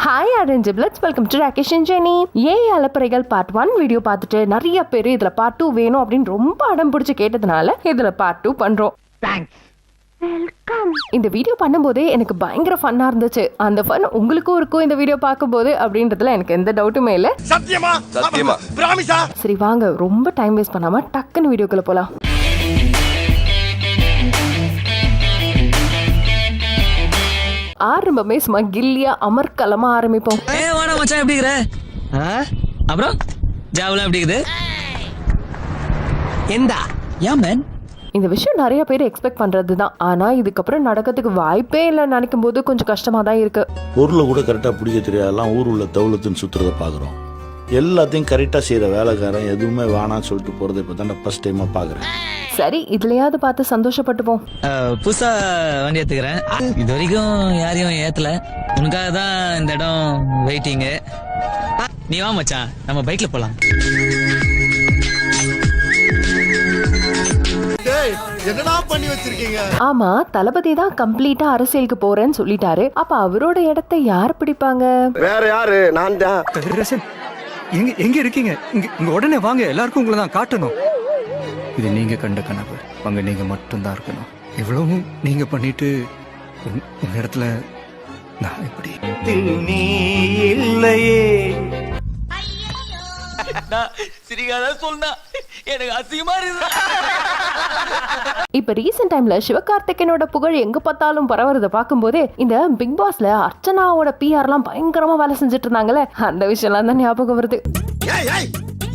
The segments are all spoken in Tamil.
Hi orange bloods, welcome to Rakesh and Jeni. அலப்பறைகள் பார்ட் 1 வீடியோ பார்த்துட்டு நிறைய பேர் இதுல பார்ட் 2 வேணும் அப்படின்னு ரொம்ப அடம் பிடிச்சு கேட்டதுனால இதுல பார்ட் 2 பண்றோம். இந்த வீடியோ பண்ணும்போது எனக்கு பயங்கர ஃபன்னா இருந்துச்சு. அந்த ஃபன் உங்களுக்கும் இருக்கும் இந்த வீடியோ பார்க்கும்போது அப்படின்றதுல எனக்கு எந்த டவுட்டுமே இல்ல. சத்தியமா சத்தியமா பிராமிஸா. சரி வாங்க, ரொம்ப டைம் வேஸ்ட் பண்ணாம டக்குன்னு வீடியோக்குள்ள போலாம். ஆரம்பமே சும்மா கில்லியா அமர்க்கலமா ஆரம்பிப்போம். அப்புறம் ஜாவலா எப்படி இருக்குது? இந்த விஷயம் நிறைய பேர் எக்ஸ்பெக்ட் பண்றதுதான். ஆனா இதுக்கப்புறம் நடக்கிறதுக்கு வாய்ப்பே இல்லைன்னு நினைக்கும் போது கொஞ்சம் கஷ்டமா தான் இருக்கு. பொருளை கூட கரெக்டா பிடிக்க தெரியாதெல்லாம் ஊர் உள்ள தௌலத்துன்னு சுத்துறத பாக்குறோம். எல்லாத்தையும் கரெக்டா செய்யற வேலைக்காரன் எதுவுமே வேணான்னு சொல்லிட்டு போறதை இப்ப தான் ஃபர்ஸ்ட் டைமா பாக்குறேன். சரி, இதுலயாவது பார்த்து சந்தோஷப்பட்டுப்போம். புதுசா வண்டி ஏத்துக்கிறேன். இது வரைக்கும் யாரையும் ஏத்தல. உனக்காக தான் இந்த இடம் வெயிட்டிங்கு. நீ வா மச்சான், நம்ம பைக்ல போலாம். என்னடா பண்ணி வச்சிருக்கீங்க? ஆமா, தளபதி தான் கம்ப்ளீட்டா அரசியலுக்கு போறேன்னு சொல்லிட்டாரு. அப்ப அவரோட இடத்தை யார் பிடிப்பாங்க? வேற யாரு? நான் தான். எங்க இருக்கீங்க? இங்க உடனே வாங்க, எல்லாருக்கும் உங்களை தான் காட்டணும். இது நீங்க கண்ட கனவு. அங்க நீங்க மட்டும்தான் இருக்கணும். இவ்வளவும் நீங்க பண்ணிட்டு உங்க இடத்துல நான் எப்படி? நீ இல்லையே. சிரிக்காத சொன்னா எனக்கு அசிங்கமா இருக்கு. இப்ப ரீசெண்ட் டைம்ல சிவகார்த்திகேயனோட புகழ் எங்க பார்த்தாலும் பரவுறத பாக்கும்போது இந்த பிக் பாஸ்ல அர்ச்சனாவோட பிஆர் எல்லாம் பயங்கரமா வேலை செஞ்சுட்டு இருந்தாங்கல்ல, அந்த விஷயம் எல்லாம் தான் ஞாபகம் வருது.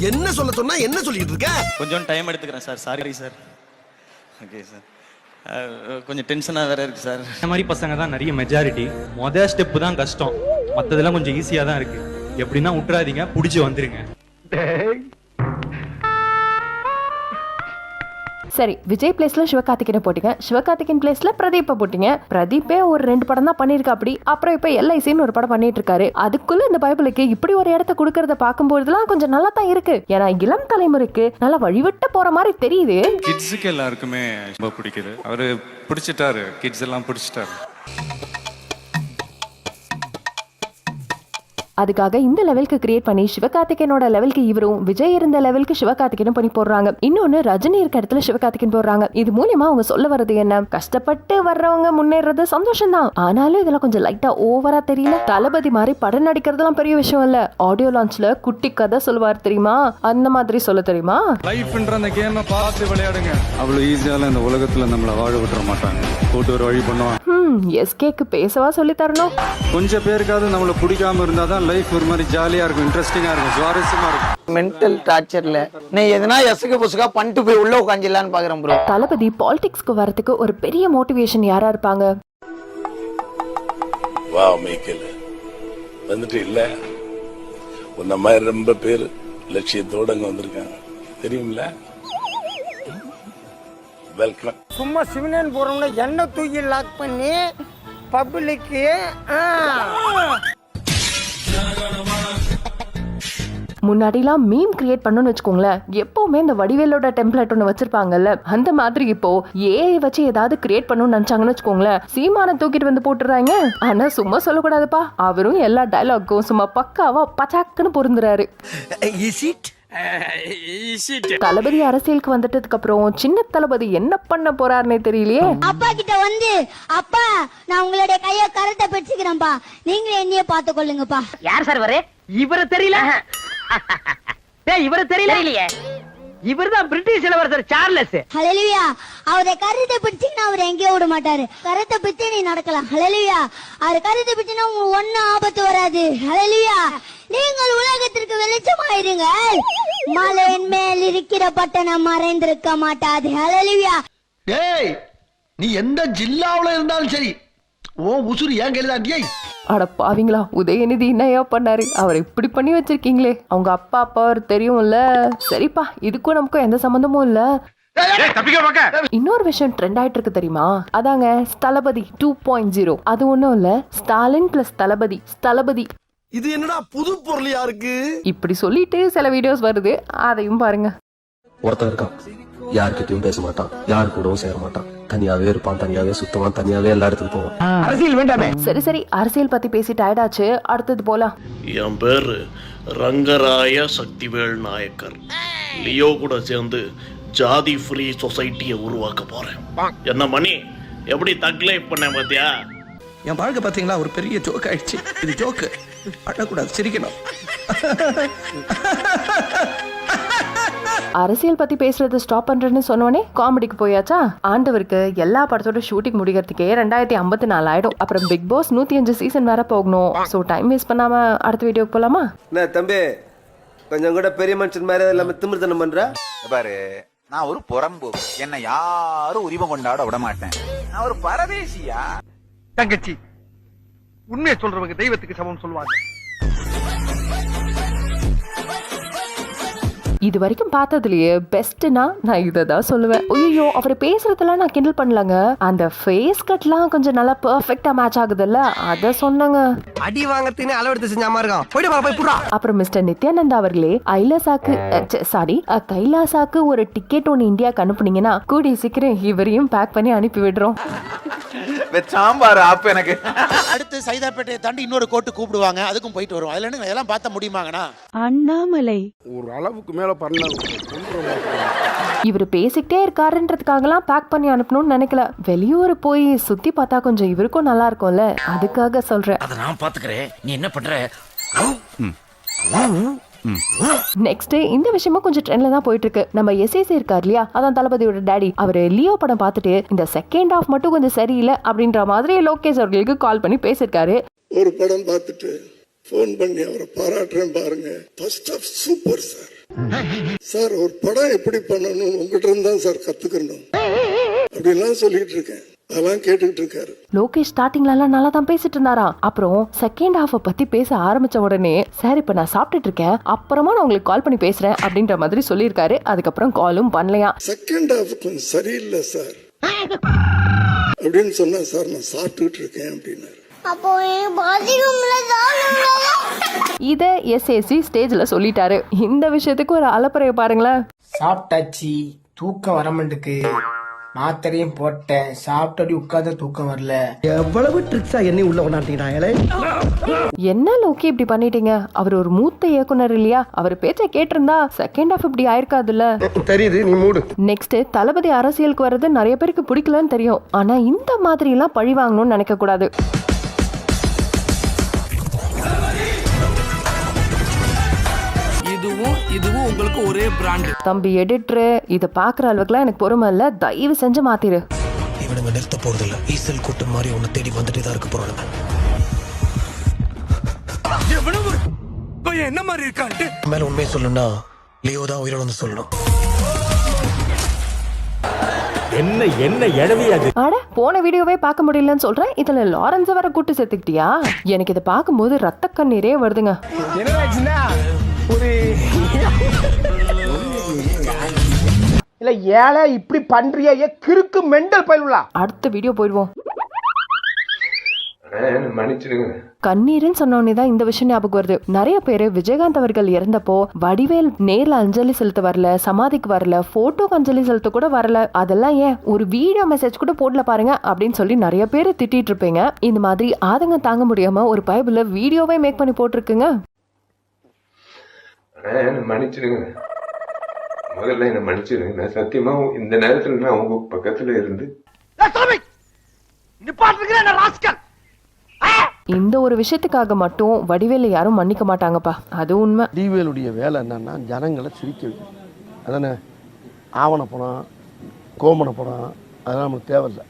என்ன சொல்ல சொன்னா என்ன சொல்லிட்டு இருக்க? கொஞ்சம் டைம் எடுத்துக்கிறேன் sir. Sorry sir. Okay sir. கொஞ்சம் டென்ஷனா வேற இருக்கு சார். இந்த மாதிரி பசங்க தான் நிறைய மெஜாரிட்டி. மொதல் ஸ்டெப் தான் கஷ்டம், மற்றதெல்லாம் கொஞ்சம் ஈஸியா தான் இருக்கு. எப்படின்னா விட்டுறாதீங்க, பிடிச்சி வந்துருங்க. சரி, விஜய் பிளேஸ்ல சிவகார்த்திகேயனை போட்டீங்க, சிவகார்த்திகேயன் பிளேஸ்ல பிரதீப்பை போட்டீங்க. பிரதீப்பே ஒரு 2 படம் தான் பண்ணிருக்கா. அப்படி அப்புறம் இப்ப எல்ஐசின்னு ஒரு படம் பண்ணிட்டு இருக்காரு. அதுக்குள்ள இந்த பைபிளுக்கு இப்படி ஒரு இடத்த கொடுக்கறத பார்க்கும்போதுலாம் கொஞ்சம் நல்லா தான் இருக்கு. ஏன்னா இளம் தலைமுறைக்கு நல்லா வழிவிட்டு போற மாதிரி தெரியுது. கிட்ஸுக்கு எல்லாருக்குமே ரொம்ப பிடிக்குது. அவரு பிடிச்சிட்டாரு, கிட்ஸ் எல்லாம் பிடிச்சிட்டாரு. அதுக்காக இந்த லெவலுக்கு கிரியேட் பண்ணி சிவகார்த்திகேயனோட லெவலுக்கு இவரும், விஜய் இருந்த லெவலுக்கு சிவகார்த்திகேயனும் பண்ணி போடுறாங்க. இன்னொன்னு ரஜினி இருக்க இடத்துல சிவகார்த்திகேயன் போடுறாங்க. இது மூலியமா அவங்க சொல்ல வர்றது என்ன? கஷ்டப்பட்டு வர்றவங்க முன்னேறது சந்தோஷம் தான், ஆனாலும் இதெல்லாம் கொஞ்சம் லைட்டா ஓவரா தெரியல. தளபதி மாதிரி படம் நடிக்கிறதுலாம் பெரிய விஷயம் இல்ல. ஆடியோ லான்ச்ல குட்டி கதை சொல்லுவார் தெரியுமா, அந்த மாதிரி சொல்ல தெரியுமா? லைஃப்ன்ற அந்த கேமை பார்த்து விளையாடுங்க. அவ்வளவு ஈஸியால இந்த உலகத்துல நம்மள வாழ விட்டுற மாட்டாங்க. போட்டு ஒரு வழி பண்ணுவாங்க. எஸ்கேக்கு பேசவா சொல்லி தரணும்? கொஞ்சம் பேருக்காவது நம்மள பிடிக்காம இருந்தாதான் லைஃப் ஒரு மாதிரி ஜாலியா இருக்கும், இன்ட்ரெஸ்டிங்கா இருக்கும், சுவாரஸ்யமா இருக்கும். மென்டல் டார்ச்சர்ல நீ எதனா எசக புசுகா பண்ணிட்டு போய் உள்ள உட்காந்துலான்னு பாக்குறேன் ப்ரோ. தளபதி பாலிடிக்ஸ்க்கு வரதுக்கு ஒரு பெரிய மோட்டிவேஷன் யாரா இருப்பாங்க? வா மேக்கல வந்துட்டு இல்ல, உன்ன மாதிரி ரொம்ப பேர் லட்சியத்தோட அங்க வந்திருக்காங்க தெரியுமில்ல. வெல்கம். சும்மா சிவனன் போறவங்க என்ன தூக்கி லாக் பண்ணி பப்ளிக்கு முன்னாடிலாம் மீம் கிரியேட் பண்ணணும்னு வச்சுக்கோங்களேன், எப்பவுமே இந்த வடிவேலோட டெம்ப்ளேட் ஒன்று வச்சிருப்பாங்கல்ல, அந்த மாதிரி இப்போ ஏஐ வச்சு ஏதாவது கிரியேட் பண்ணணும்னு நினைச்சாங்கன்னு வச்சுக்கோங்களேன், சீமான தூக்கிட்டு வந்து போட்டுறாங்க. ஆனா சும்மா சொல்லக்கூடாதுப்பா, அவரும் எல்லா டயலாக்கும் சும்மா பக்காவா பச்சாக்குன்னு பொருந்துறாரு. தளபதி அரசியலுக்கு வந்துட்டதுக்கு அப்புறம் சின்ன தளபதி என்ன பண்ண போறாருன்னே தெரியலையே. அப்பா கிட்ட வந்து, அப்பா நான் உங்களுடைய கைய கரெக்டா பிடிச்சுக்கிறேன்ப்பா, நீங்களே என்னைய பார்த்து கொள்ளுங்கப்பா. யார் சார் வர? இவர தெரியல. இவர தெரியலையே. இவர்தான் பிரிட்டிஷ் இளவரசர் சார்லஸ். ஹல்லேலூயா. அவரை கருத்தை பிடிச்சிங்கன்னா அவர் எங்கேயும் விட மாட்டாரு. கருத்தை பிடிச்சி நீ நடக்கலாம். ஹல்லேலூயா. அவர் கருத்தை பிடிச்சினா உங்களுக்கு ஒன்னும் ஆபத்து வராது. ஹல்லேலூயா. நீங்கள் உலகத்திற்கு வெளிச்சமாயிருங்க. மலையின் மேல் இருக்கிற பட்டணம் மறைந்திருக்க மாட்டாது. ஹல்லேலூயா. டேய், நீ எந்த ஜில்லாவுல இருந்தாலும் சரி, ஓ உசுரு ஏன் கையில. அட பாவீங்களா, உதயநிதி என்னையா பண்ணாரு? அவர் இப்படி பண்ணி வச்சிருக்கீங்களே. அவங்க அப்பா அவர் தெரியும்ல. சரிப்பா, இதுக்கும் நமக்கும் எந்த சம்பந்தமும் இல்ல. இன்னொரு விஷயம் ட்ரெண்ட் ஆயிட்டு இருக்கு தெரியுமா? அதாங்க தளபதி 2.0. அது ஒண்ணும் இல்ல, ஸ்டாலின் பிளஸ் தளபதி. தளபதி இது என்னடா புது பொருள் யாருக்கு? இப்படி சொல்லிட்டு சில வீடியோஸ் வருது, அதையும் பாருங்க. ஒருத்தர் இருக்கான், யாருக்கிட்டையும் பேச மாட்டான், யாரு கூடவும் சேர மாட்டான், தனியாவே இருப்பான், தனியாவே சுத்துவான், தனியாவே எல்லா இடத்துக்கும் போவான். அரசியல் வேண்டாமே. சரி சரி, அரசியல் பத்தி பேசி டயர்டாச்சு, அடுத்தது போலாம். என் பேரு ரங்கராய சக்திவேல் நாயக்கர். லியோ கூட சேர்ந்து ஜாதி ஃப்ரீ சொசைட்டியை உருவாக்க போறேன். என்ன மணி, எப்படி தக்லைஃப் பண்ண பாத்தியா? என் வாழ்க்கை பாத்தீங்களா ஒரு பெரிய ஜோக் ஆயிடுச்சு. இது ஜோக்கு, அழக்கூடாது, சிரிக்கணும். அரசியல் பத்தி பேசுறது ஸ்டாப் பண்றேன்னு சொன்னோடனே காமெடிக்கு போயாச்சா? ஆண்டவருக்கு எல்லா படத்தோட ஷூட்டிங் முடிக்கிறதுக்கே 2054 ஆயிடும். அப்புறம் பிக் பாஸ் 105 சீசன் வேற போகணும். சோ டைம் வேஸ்ட் பண்ணாம அடுத்த வீடியோக்கு போலாமா? என்ன தம்பி, கொஞ்சம் கூட பெரிய மனுஷன் மாதிரி இல்லாம திமிர்த்தனம் பண்ற பாரு, நான் ஒரு புறம்பு, என்ன யாரும் உரிமை கொண்டாட விட மாட்டேன். நான் ஒரு பரதேசியா. தங்கச்சி, உண்மையை சொல்றவங்க தெய்வத்துக்கு சமம் சொல்லுவாங்க. இது வரைக்கும் பார்த்ததுலயே பெஸ்ட்னா நான் இதை தான் சொல்லுவேன். ஐயோ, அவர் பேசுறதெல்லாம் நான் கிண்டல் பண்ணலங்க. அந்த ஃபேஸ் கட்லாம் கொஞ்சம் நல்லா பெர்ஃபெக்ட்டா மேட்ச் ஆகுதுல்ல, அத சொன்னங்க. அடி வாங்கறதுன்னு அளவெடுத்து செஞ்சாம இருக்கான். போய் புறா. அப்புறம் மிஸ்டர் நித்யானந்தா அவர்களே கைலாசாக்கு ஒரு டிக்கெட் ஒன்று இந்தியாவுக்கு அனுப்புனீங்கன்னா கூடி சீக்கிரம் இவரையும் பேக் பண்ணி அனுப்பி விடுறோம். சாம்பார் ஆப் எனக்கு. அடுத்து சைதாப்பேட்டையை தாண்டி இன்னொரு கோட்டு கூப்பிடுவாங்க, அதுக்கும் போயிட்டு வருவோம். அதுல இருந்து இதெல்லாம் பார்த்த முடியுமாங்கண்ணா? அண்ணாமலை ஒரு அளவுக்கு மேல பண்ண இவர் பேசிக்கிட்டே இருக்காருன்றதுக்காகலாம் பேக் பண்ணி அனுப்பணும்னு நினைக்கல. வெளியூர் போய் சுத்தி பார்த்தா கொஞ்சம் இவருக்கும் நல்லா இருக்கும்ல, அதுக்காக சொல்றேன். அதை நான் பாத்துக்கிறேன், நீ என்ன பண்ற? நெக்ஸ்ட் இந்த விஷயமும் கொஞ்சம் ட்ரெண்ட்ல தான் போயிட்டு இருக்கு. நம்ம எஸ்ஏசி இருக்கார் இல்லையா, அதான் தளபதியோட டாடி, அவரு லியோ படம் பார்த்துட்டு இந்த செகண்ட் ஹாஃப் மட்டும் கொஞ்சம் சரியில்லை அப்படின்ற மாதிரி லோகேஷ் அவர்களுக்கு கால் பண்ணி பேசியிருக்காரு. ஒரு படம் பார்த்துட்டு போன் பண்ணி அவரை பாராட்டுறேன் பாருங்க, first off super sir. Sir, ஒரு படம் எப்படி பண்ணணும் உங்ககிட்ட இருந்தா சார் கத்துக்கணும் அப்படின்லாம் சொல்லிட்டு இருக்கேன். அதெல்லாம் கேட்டுக்கிட்டு இருக்காரு. லோகேஷ் ஸ்டார்டிங்ல எல்லாம் நல்லா தான் பேசிட்டு இருந்தாரா. அப்புறம் செகண்ட் ஹாஃப் பத்தி பேச ஆரம்பிச்ச உடனே சார் இப்ப நான் சாப்பிட்டுட்டு இருக்கேன், அப்புறமா நான் உங்களுக்கு கால் பண்ணி பேசுறேன் அப்படின்ற மாதிரி சொல்லியிருக்காரு. அதுக்கப்புறம் காலும் பண்ணலையா. செகண்ட் ஹாஃப் கொஞ்சம் சரியில்லை சார் அப்படின்னு சொன்னா, சார் நான் சாப்பிட்டுக்கிட்டு இருக்கேன் அப்படின்னாரு. இத எஸ்ஏசி ஸ்டேஜ்ல சொல்லிட்டாரு. இந்த விஷயத்துக்கு ஒரு அலப்பறைய பாருங்களேன். சாப்பிட்டாச்சு, தூக்கம் வரமாட்டுக்கு, மாத்திரையும் போட்டேன், சாப்பிட்டு உட்கார்ந்து தூக்கம் வரல. எவ்வளவு ட்ரிக்ஸா என்னை உள்ள கொண்டாட்டீங்களே. என்ன லோகி இப்படி பண்ணிட்டீங்க? அவர் ஒரு மூத்த இயக்குனர் இல்லையா, அவர் பேச்சை கேட்டிருந்தா செகண்ட் ஹாஃப் இப்படி ஆயிருக்காதுல்ல. தெரியுது, நீ மூடு. நெக்ஸ்ட் தளபதி அரசியலுக்கு வர்றது நிறைய பேருக்கு பிடிக்கலன்னு தெரியும். ஆனா இந்த மாதிரி எல்லாம் பழி வாங்கணும்னு நினைக்க கூடாது. இதுவும் உங்களுக்கு ஒரே பிராண்ட். தம்பி எடிட்டர், இத பாக்குற அளவுக்குலாம் எனக்கு பொறுமை இல்ல, தயவு செஞ்சு மாத்திரு. இவனுங்க நிறுத்த போறது இல்ல, ஈசல் கூட்டம் மாதிரி உன்னை தேடி வந்துட்டு தான் இருக்க போறானுங்க. என்ன மாதிரி இருக்கான்ட்டு மேல உண்மையை சொல்லணும்னா லியோ தான் உயிரோட சொல்லணும். என்ன எடவியாது. அட, போன வீடியோவே பார்க்க முடியலன்னு சொல்றேன், இதுல லாரன்ஸ் வர கூட்டு சேர்த்துக்கிட்டியா? எனக்கு இதை பார்க்கும்போது ரத்த கண்ணீரே வருதுங்க. என்ன ஒரு இல்ல ஏழை இப்படி பண்றியா? கிறுக்கு மெண்டல் பயிலுலா. அடுத்த வீடியோ போயிடுவோம். மன்னிச்சிடுங்க. கண்ணீர்னு சொன்னோடனே தான் இந்த விஷயம் ஞாபகம் வருது. நிறைய பேரு விஜயகாந்த் அவர்கள் இறந்தப்போ வடிவேல் நேர்ல அஞ்சலி செலுத்த வரல, சமாதிக்கு வரல, போட்டோக்கு அஞ்சலி செலுத்த கூட வரல. அதெல்லாம் ஏன் ஒரு வீடியோ மெசேஜ் கூட போடல பாருங்க அப்படின்னு சொல்லி நிறைய பேர் திட்டிட்டு இருப்பீங்க. இந்த மாதிரி ஆதங்கம் தாங்க முடியாம ஒரு பைபிள்ல வீடியோவே மேக் பண்ணி போட்டிருக்குங்க. மன்னிச்சிடுங்க, முதல்ல என்ன மன்னிச்சிடுங்க. நான் சத்தியமா இந்த நேரத்துல நான் உங்க பக்கத்துல இருந்து இந்த ஒரு விஷயத்துக்காக மட்டும் வடிவேல யாரும் மன்னிக்க மாட்டாங்கப்பா, அது உண்மை. டிவிஎலுடைய வேலை என்னன்னா ஜனங்களை சிரிக்க வைக்கும். அதானே ஆவண படம், கோமண படம், அதெல்லாம் நமக்கு தேவையில்லை.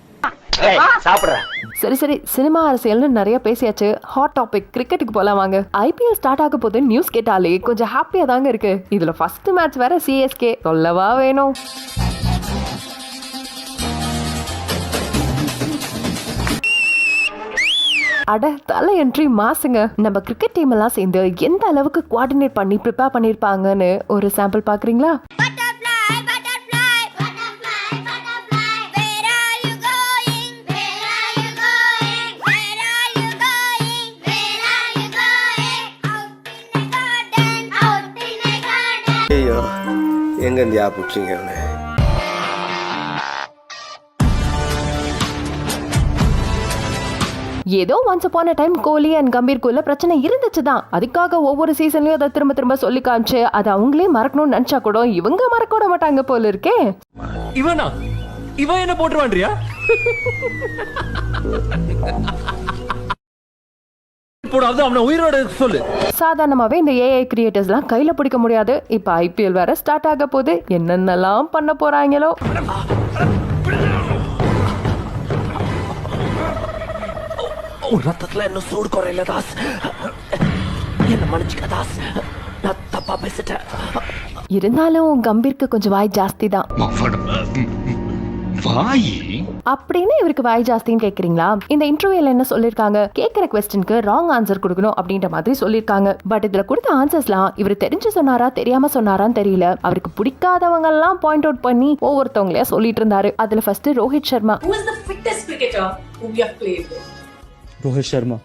சரி சரி, சினிமா அரசியல்னு நிறைய பேசியாச்சு. ஹாட் டாபிக் கிரிக்கெட்டுக்கு போலாம் வாங்க. ஐபிஎல் ஸ்டார்ட் ஆக போது நியூஸ் கேட்டாலே கொஞ்சம் ஹாப்பியா தாங்க இருக்கு. இதுல ஃபர்ஸ்ட் மேட்ச் வேற சிஎஸ்கே, சொல்லவா வேணும். அட, தலை என்ட்ரி மாசுங்க. நம்ம கிரிக்கெட் டீம் எல்லாம் சேர்ந்து எந்த அளவுக்கு கோஆர்டினேட் பண்ணி ப்ரிப்பேர் பண்ணிருப்பாங்கன்னு ஒரு சாம்பிள் பாக்குறீங்களா? ஐயோ, எங்க இந்தியா பிடிச்சிங்க. ஏதோ once upon a time Kohli and கம்பீர்குள்ள பிரச்சனை இருந்துச்சு தான். அதுக்காக ஒவ்வொரு சீசன்லயும் அதை திரும்ப திரும்ப சொல்லி காமிச்சு அதை அவங்களே மறக்கணும்னு நினைச்சா கூட இவங்க மறக்க விட மாட்டாங்க போல இருக்கே. இவன் என்ன போட்டுருவான்றியா? அவனை உயிரோட சொல்லு. சாதாரணமாவே இந்த ஏஐ கிரியேட்டர்ஸ்லாம் கையில பிடிக்க முடியாது. இப்ப ஐபிஎல் வேற ஸ்டார்ட் ஆக போகுது. என்னென்னலாம் பண்ண போறாங்களோ. ரத்தத்துல என்ன சூடு குறையில தாஸ், என்ன மன்னிச்சுக்க தாஸ், நான் தப்பா பேசிட்டேன். இருந்தாலும் கம்பீருக்கு கொஞ்சம் வாய் ஜாஸ்தி தான். அப்படின்னு இவருக்கு வாய் ஜாஸ்தின்னு கேக்குறீங்களா? இந்த இன்டர்வியூல என்ன சொல்லிருக்காங்க, கேக்குற क्वेश्चनக்கு ராங் ஆன்சர் கொடுக்கணும் அப்படின்ற மாதிரி சொல்லிருக்காங்க. பட் இதுல கொடுத்த ஆன்சர்ஸ்லாம் இவர் தெரிஞ்சு சொன்னாரா தெரியாம சொன்னாரான்னு தெரியல. அவருக்கு பிடிக்காதவங்க எல்லாம் பாயிண்ட் அவுட் பண்ணி ஒவ்வொருத்தவங்களே சொல்லிட்டு இருந்தாரு. அதுல ஃபர்ஸ்ட் ரோஹித் சர்மா. ரோஹித் சர்மா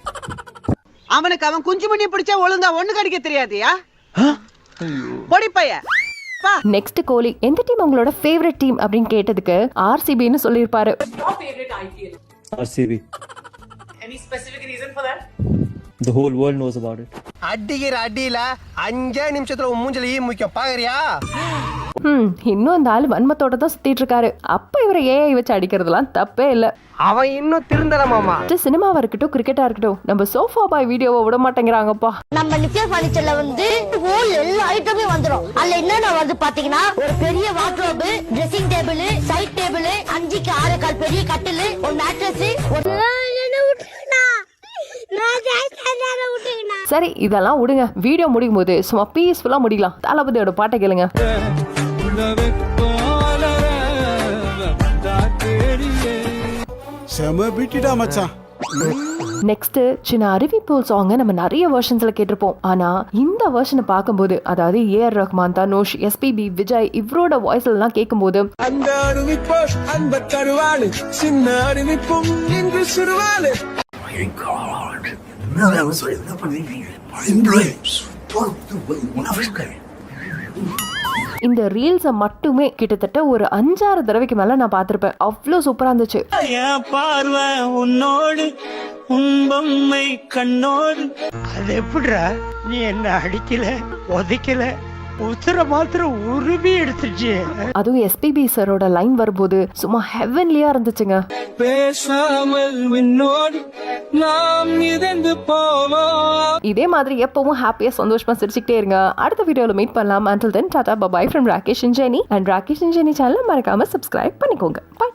அவனுக்கு அவன் குஞ்சு மணி பிடிச்சா ஒழுங்கா ஒண்ணு கடிக்க தெரியாதியா? பொடி பைய. நெக்ஸ்ட் கோலி. எந்த டீம் உங்களோட ஃபேவரட் டீம் அப்படின்னு கேட்டதுக்கு ஆர்சிபின்னு சொல்லிருப்பாரு. RCB. Any specific reason for that? The whole world knows about it. அடிக்கிற அடியில 5 நிமிஷத்துல உன் மூஞ்சில ஈ முக்கியம் பாக்குறியா? இன்னும் அந்த ஆள் வன்மத்தோட தான் சுத்திட்டு இருக்காரு. அப்ப இவரை ஏஐ வச்சு அடிக்கிறதுலாம் தப்பே இல்ல. அவன் இன்னும் திருந்தல மாமா. சினிமாவா இருக்கட்டும் கிரிக்கெட்டா இருக்கட்டும் நம்ம சோஃபா பாய் வீடியோவை விட மாட்டேங்கிறாங்கப்பா. நம்ம நிச்சய பர்னிச்சர்ல வந்து ஹோல் எல்லா ஐட்டமே வந்துரும். அதுல என்னென்ன வருது பாத்தீங்கன்னா ஒரு பெரிய wardrobe, dressing table, side table, 5க்கு 6 கால் பெரிய கட்டில், ஒரு மேட்ரஸ், சரி இதெல்லாம் விடுங்க. வீடியோ முடியும் போது சும்மா பீஸ்ஃபுல்லா முடிக்கலாம். தளபதியோட பாட்டை கேளுங்க. நெக்ஸ்ட் சின்ன அறிவிப்பு சாங் நம்ம நிறைய வெர்ஷன்ஸ்ல கேட்டிருப்போம். ஆனா இந்த வெர்ஷனை பார்க்கும்போது, அதாவது ஏஆர் ரஹ்மான், தனுஷ், எஸ்பிபி, விஜய் இவரோட வாய்ஸ்ல எல்லாம் கேட்கும்போது அந்த அறிவிப்பு அந்த கருவாடு சின்ன அறிவிப்பும் இன்று சிறுவாடு. இந்த ரீல்ஸை மட்டுமே கிட்டத்தட்ட ஒரு 5-6 தடவைக்கு மேல நான் பார்த்திருப்பேன். அவ்வளோ சூப்பரா இருந்துச்சு. பார்வை உன்னோடு உன்பம்மை கண்ணோடு. அது எப்படிடா நீ என்ன அடிக்கல உதைக்கல, உசுர மாத்திரம் உருவி எடுத்துச்சு. அதுவும் எஸ்பிபி சரோட லைன் வரும்போது சும்மா ஹெவன்லியா இருந்துச்சுங்க. பேசாமல் விண்ணோடு நாம் மிதந்து போவோம். இதே மாதிரி எப்பவும் ஹாப்பியா சந்தோஷமா சிரிச்சுக்கிட்டே இருங்க. அடுத்த வீடியோல மீட் பண்ணலாம். Until then, tata bye bye from Rakesh and Jenny. And Rakesh and Jenny சேனலை மறக்காம சப்ஸ்கிரைப் பண்ணிக்கோங்க. Bye.